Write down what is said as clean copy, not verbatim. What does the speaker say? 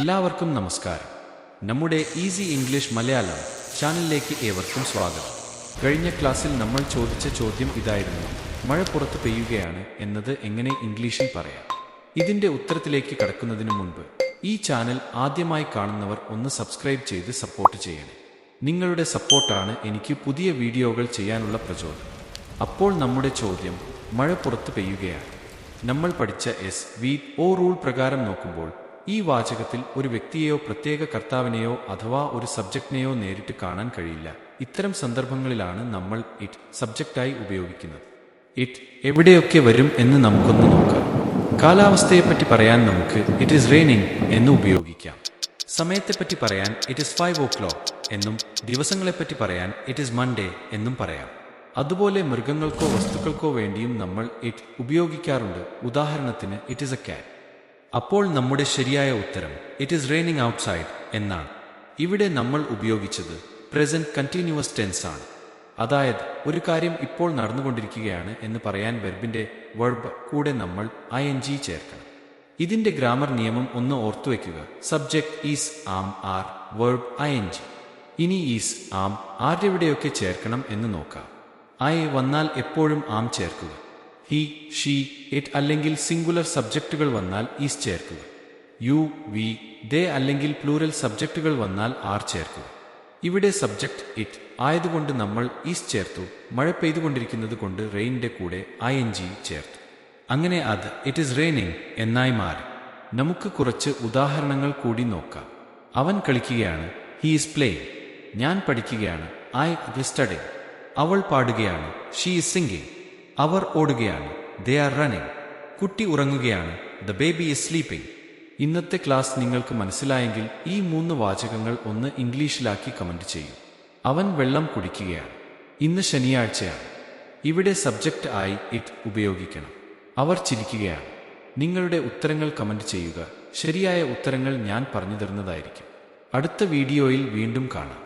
എല്ലാവർക്കും നമസ്കാരം. നമ്മുടെ ഈസി ഇംഗ്ലീഷ് മലയാളം ചാനലിലേക്ക് ഏവർക്കും സ്വാഗതം. കഴിഞ്ഞ ക്ലാസ്സിൽ നമ്മൾ ചോദിച്ച ചോദ്യം ഇതായിരുന്നു: മഴ പുറത്ത് പെയ്യുകയാണ് എന്നത് എങ്ങനെ ഇംഗ്ലീഷിൽ പറയാം? ഇതിന്റെ ഉത്തരത്തിലേക്ക് കടക്കുന്നതിനു മുൻപ് ഈ ചാനൽ ആദ്യമായി കാണുന്നവർ ഒന്ന് സബ്സ്ക്രൈബ് ചെയ്ത് സപ്പോർട്ട് ചെയ്യണേ. നിങ്ങളുടെ സപ്പോർട്ടാണ് എനിക്ക് പുതിയ വീഡിയോകൾ ചെയ്യാനുള്ള പ്രചോദനം. അപ്പോൾ നമ്മുടെ ചോദ്യം: മഴ പുറത്ത് പെയ്യുകയാണ്. നമ്മൾ പഠിച്ച SVO റൂൾ പ്രകാരം നോക്കുമ്പോൾ ഈ വാചകത്തിൽ ഒരു വ്യക്തിയെയോ പ്രത്യേക കർത്താവിനെയോ അഥവാ ഒരു സബ്ജക്റ്റിനെയോ നേരിട്ട് കാണാൻ കഴിയില്ല. ഇത്തരം സന്ദർഭങ്ങളിലാണ് നമ്മൾ ഇറ്റ് സബ്ജക്റ്റായി ഉപയോഗിക്കുന്നത്. ഇറ്റ് എവിടെയൊക്കെ വരും എന്ന് നമുക്കൊന്ന് നോക്കാം. കാലാവസ്ഥയെപ്പറ്റി പറയാൻ നമുക്ക് ഇറ്റ് ഈസ് റെയിനിങ് എന്ന് ഉപയോഗിക്കാം. സമയത്തെപ്പറ്റി പറയാൻ ഇറ്റ് ഈസ് 5 o'clock എന്നും ദിവസങ്ങളെപ്പറ്റി പറയാൻ ഇറ്റ് ഈസ് മൺഡേ എന്നും പറയാം. അതുപോലെ മൃഗങ്ങൾക്കോ വസ്തുക്കൾക്കോ വേണ്ടിയും നമ്മൾ ഇറ്റ് ഉപയോഗിക്കാറുണ്ട്. ഉദാഹരണത്തിന് ഇറ്റ് ഈസ് എ കാറ്റ്. അപ്പോൾ നമ്മുടെ ശരിയായ ഉത്തരം ഇറ്റ് ഈസ് റെയിനിങ് ഔട്ട്സൈഡ് എന്നാണ്. ഇവിടെ നമ്മൾ ഉപയോഗിച്ചത് പ്രസന്റ് കണ്ടിന്യൂവസ് ടെൻസ് ആണ്. അതായത് ഒരു കാര്യം ഇപ്പോൾ നടന്നുകൊണ്ടിരിക്കുകയാണ് എന്ന് പറയാൻ വെർബിന്റെ വെർബ് കൂടെ നമ്മൾ ing ചേർക്കണം. ഇതിന്റെ ഗ്രാമർ നിയമം ഒന്ന് ഓർത്തുവെക്കുക. Subject is am are, verb ing. ഇനി ഈസ് ആം ആരെവിടെയൊക്കെ ചേർക്കണം എന്ന് നോക്കാം. വന്നാൽ എപ്പോഴും ആം ചേർക്കുക. ഹി, ഷീ, ഇറ്റ് അല്ലെങ്കിൽ സിംഗുലർ സബ്ജക്റ്റുകൾ വന്നാൽ ഈസ് ചേർക്കുക. യു, വി, ദേ അല്ലെങ്കിൽ പ്ലൂറൽ സബ്ജക്റ്റുകൾ വന്നാൽ ആർ ചേർക്കുക. ഇവിടെ സബ്ജക്റ്റ് ഇറ്റ് ആയതുകൊണ്ട് നമ്മൾ ഈസ് ചേർത്തു. മഴ പെയ്തുകൊണ്ടിരിക്കുന്നത് കൊണ്ട് റെയിനിന്റെ കൂടെ ing ചേർത്തു. അങ്ങനെ അത് ഇറ്റ് ഈസ് റെയിനിങ് എന്നായി മാറി. നമുക്ക് കുറച്ച് ഉദാഹരണങ്ങൾ കൂടി നോക്കാം. അവൻ കളിക്കുകയാണ്, ഹി ഈസ് പ്ലേയിങ്. ഞാൻ പഠിക്കുകയാണ്, ഐ ഈസ് സ്റ്റഡിങ്. അവൾ പാടുകയാണ്, ഷീ ഈസ് സിംഗിങ്. അവർ ഓടുകയാണ്, ദേ ആർ റണ്ണിങ്. കുട്ടി ഉറങ്ങുകയാണ്, ദ ബേബി ഈസ് സ്ലീപ്പിംഗ്. ഇന്നത്തെ ക്ലാസ് നിങ്ങൾക്ക് മനസ്സിലായെങ്കിൽ ഈ 3 വാചകങ്ങൾ ഒന്ന് ഇംഗ്ലീഷിലാക്കി കമന്റ് ചെയ്യൂ. അവൻ വെള്ളം കുടിക്കുകയാണ്. ഇന്ന് ശനിയാഴ്ചയാണ്. ഇവിടെ സബ്ജക്റ്റ് ആയി ഇറ്റ് ഉപയോഗിക്കണം. അവർ ചിരിക്കുകയാണ്. നിങ്ങളുടെ ഉത്തരങ്ങൾ കമന്റ് ചെയ്യുക. ശരിയായ ഉത്തരങ്ങൾ ഞാൻ പറഞ്ഞു തരുന്നതായിരിക്കും. അടുത്ത വീഡിയോയിൽ വീണ്ടും കാണാം.